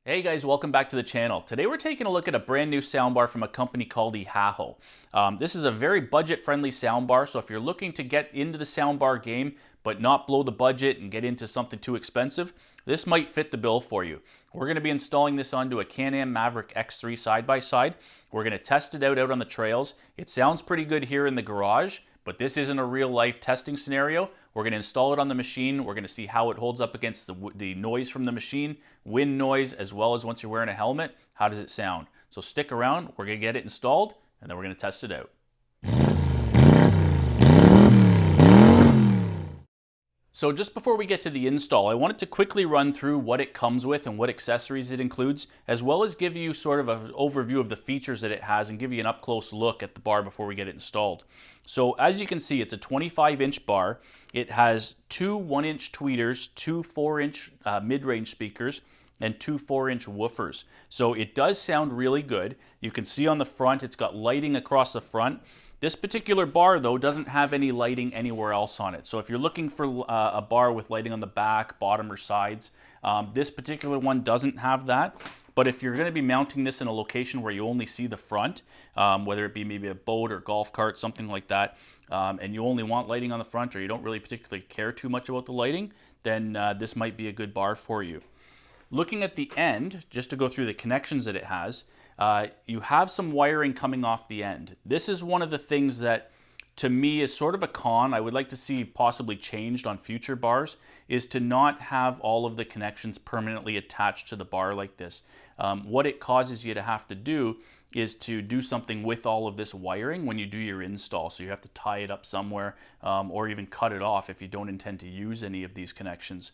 Hey guys, welcome back to the channel. Today we're taking a look at a brand new soundbar from a company called EHAHO. This is a very budget-friendly soundbar, so if you're looking to get into the soundbar game but not blow the budget and get into something too expensive, this might fit the bill for you. We're going to be installing this onto a Can-Am Maverick X3 side-by-side. We're going to test it out on the trails. It sounds pretty good here in the garage, but this isn't a real-life testing scenario. We're going to install it on the machine. We're going to see how it holds up against the noise from the machine, wind noise, as well as once you're wearing a helmet, how does it sound? So stick around, we're going to get it installed, and then we're going to test it out. So just before we get to the install, I wanted to quickly run through what it comes with and what accessories it includes, as well as give you sort of an overview of the features that it has and give you an up-close look at the bar before we get it installed. So as you can see, it's a 25-inch bar. It has two 1-inch tweeters, two 4-inch mid-range speakers, and two 4-inch woofers. So it does sound really good. You can see on the front, it's got lighting across the front. This particular bar, though, doesn't have any lighting anywhere else on it. So if you're looking for a bar with lighting on the back, bottom, or sides, this particular one doesn't have that. But if you're going to be mounting this in a location where you only see the front, whether it be maybe a boat or golf cart, something like that, and you only want lighting on the front or you don't really particularly care too much about the lighting, then this might be a good bar for you. Looking at the end, just to go through the connections that it has, you have some wiring coming off the end. This is one of the things that, to me, is sort of a con. I would like to see possibly changed on future bars, is to not have all of the connections permanently attached to the bar like this. What it causes you to have to do is to do something with all of this wiring when you do your install. So you have to tie it up somewhere or even cut it off if you don't intend to use any of these connections.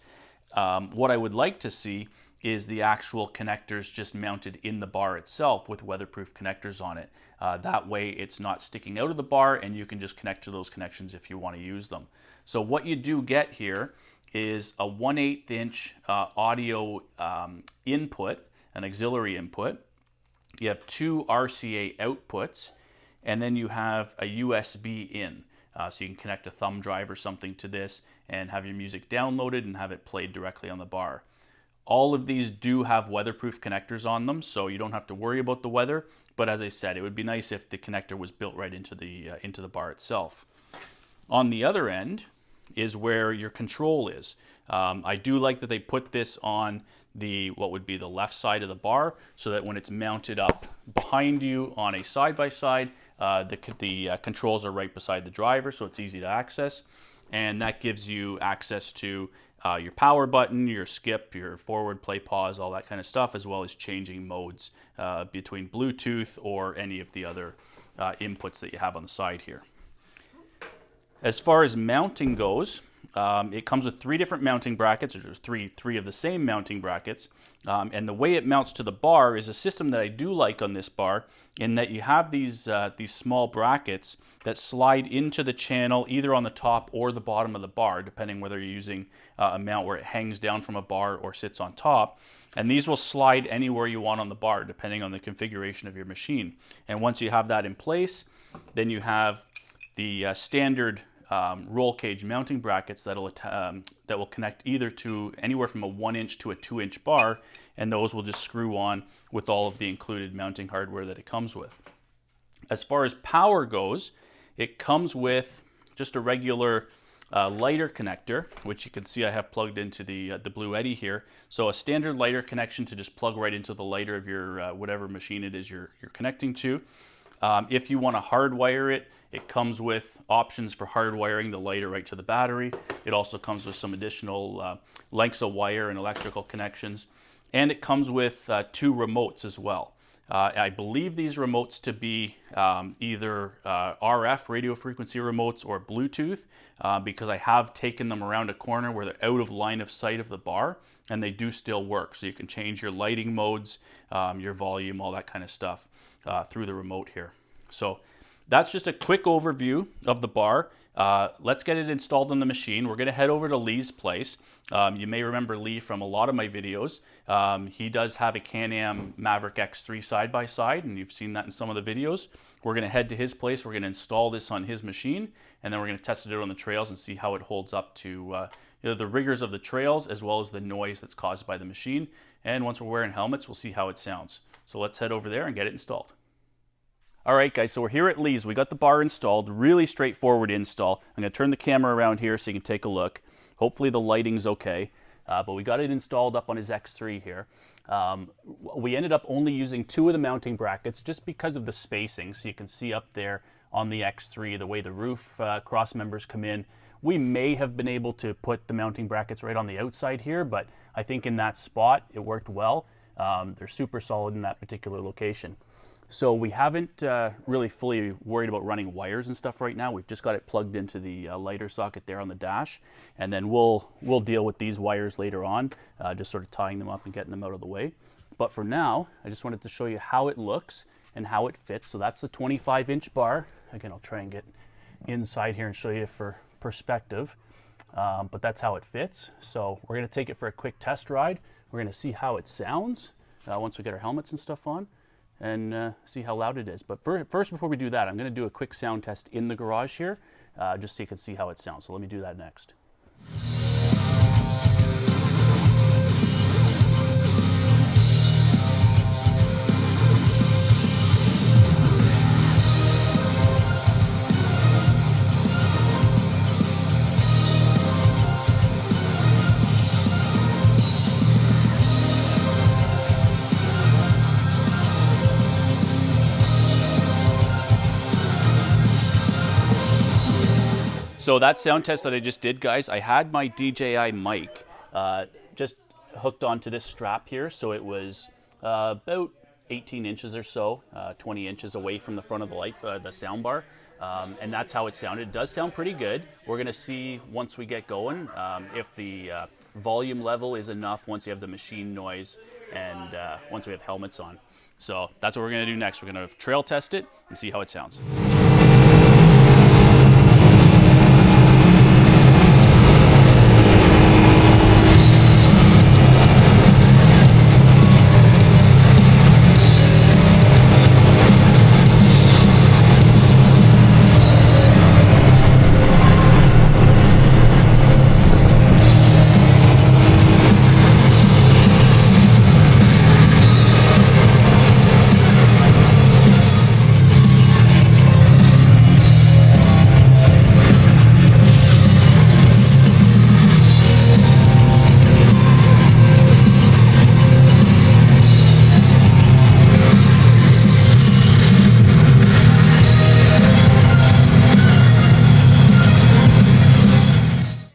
What I would like to see is the actual connectors just mounted in the bar itself with weatherproof connectors on it. That way it's not sticking out of the bar and you can just connect to those connections if you want to use them. So what you do get here is a 1/8 inch audio input, an auxiliary input. You have two RCA outputs, and then you have a USB in. So you can connect a thumb drive or something to this and have your music downloaded and have it played directly on the bar. All of these do have weatherproof connectors on them, so you don't have to worry about the weather. But as I said, it would be nice if the connector was built right into the bar itself. On the other end is where your control is. I do like that they put this on what would be the left side of the bar, so that when it's mounted up behind you on a side-by-side, the controls are right beside the driver, so it's easy to access. And that gives you access to your power button, your skip, your forward, play, pause, all that kind of stuff, as well as changing modes between Bluetooth or any of the other inputs that you have on the side here. As far as mounting goes, it comes with 3 different mounting brackets, or three of the same mounting brackets. And the way it mounts to the bar is a system that I do like on this bar, in that you have these small brackets that slide into the channel either on the top or the bottom of the bar, depending whether you're using a mount where it hangs down from a bar or sits on top. And these will slide anywhere you want on the bar, depending on the configuration of your machine. And once you have that in place, then you have the standard roll cage mounting brackets that will connect either to anywhere from a 1-inch to a 2-inch bar, and those will just screw on with all of the included mounting hardware that it comes with. As far as power goes, it comes with just a regular lighter connector, which you can see I have plugged into the Blue Eddy here. So a standard lighter connection to just plug right into the lighter of your whatever machine it is you're connecting to. If you want to hardwire it, it comes with options for hardwiring the lighter right to the battery. It also comes with some additional lengths of wire and electrical connections. And it comes with 2 remotes as well. I believe these remotes to be either RF, radio frequency remotes, or Bluetooth, because I have taken them around a corner where they're out of line of sight of the bar, and they do still work. So you can change your lighting modes, your volume, all that kind of stuff through the remote here. So that's just a quick overview of the bar. Let's get it installed on the machine. We're going to head over to Lee's place. You may remember Lee from a lot of my videos. He does have a Can-Am Maverick X3 side-by-side, and you've seen that in some of the videos. We're going to head to his place. We're going to install this on his machine, and then we're going to test it out on the trails and see how it holds up to the rigors of the trails as well as the noise that's caused by the machine. And once we're wearing helmets, we'll see how it sounds. So let's head over there and get it installed. All right, guys, so we're here at Lee's. We got the bar installed, really straightforward install. I'm gonna turn the camera around here so you can take a look. Hopefully the lighting's okay, but we got it installed up on his X3 here. We ended up only using 2 of the mounting brackets just because of the spacing. So you can see up there on the X3, the way the roof cross members come in. We may have been able to put the mounting brackets right on the outside here, but I think in that spot, it worked well. They're super solid in that particular location. So we haven't really fully worried about running wires and stuff right now. We've just got it plugged into the lighter socket there on the dash, and then we'll deal with these wires later on, just sort of tying them up and getting them out of the way. But for now, I just wanted to show you how it looks and how it fits. So that's the 25-inch bar. Again, I'll try and get inside here and show you for perspective, but that's how it fits. So we're going to take it for a quick test ride. We're going to see how it sounds once we get our helmets and stuff on, and see how loud it is. But first, before we do that, I'm going to do a quick sound test in the garage here, just so you can see how it sounds. So let me do that next. So that sound test that I just did, guys, I had my DJI mic just hooked onto this strap here. So it was about 18 inches or so, 20 inches away from the front of the sound bar. And that's how it sounded. It does sound pretty good. We're going to see once we get going if the volume level is enough once you have the machine noise and once we have helmets on. So that's what we're going to do next. We're going to trail test it and see how it sounds.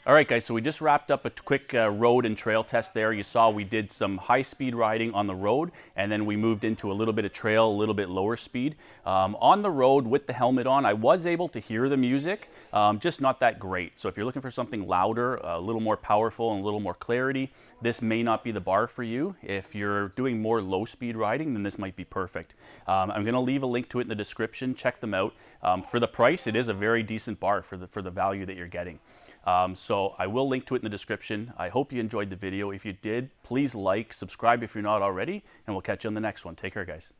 Alright guys, so we just wrapped up a quick road and trail test there. You saw we did some high-speed riding on the road, and then we moved into a little bit of trail, a little bit lower speed. On the road with the helmet on, I was able to hear the music, just not that great. So if you're looking for something louder, a little more powerful, and a little more clarity, this may not be the bar for you. If you're doing more low-speed riding, then this might be perfect. I'm going to leave a link to it in the description. Check them out. For the price, it is a very decent bar for the value that you're getting. So I will link to it in the description. I hope you enjoyed the video. If you did, please like, subscribe if you're not already, and we'll catch you on the next one. Take care, guys.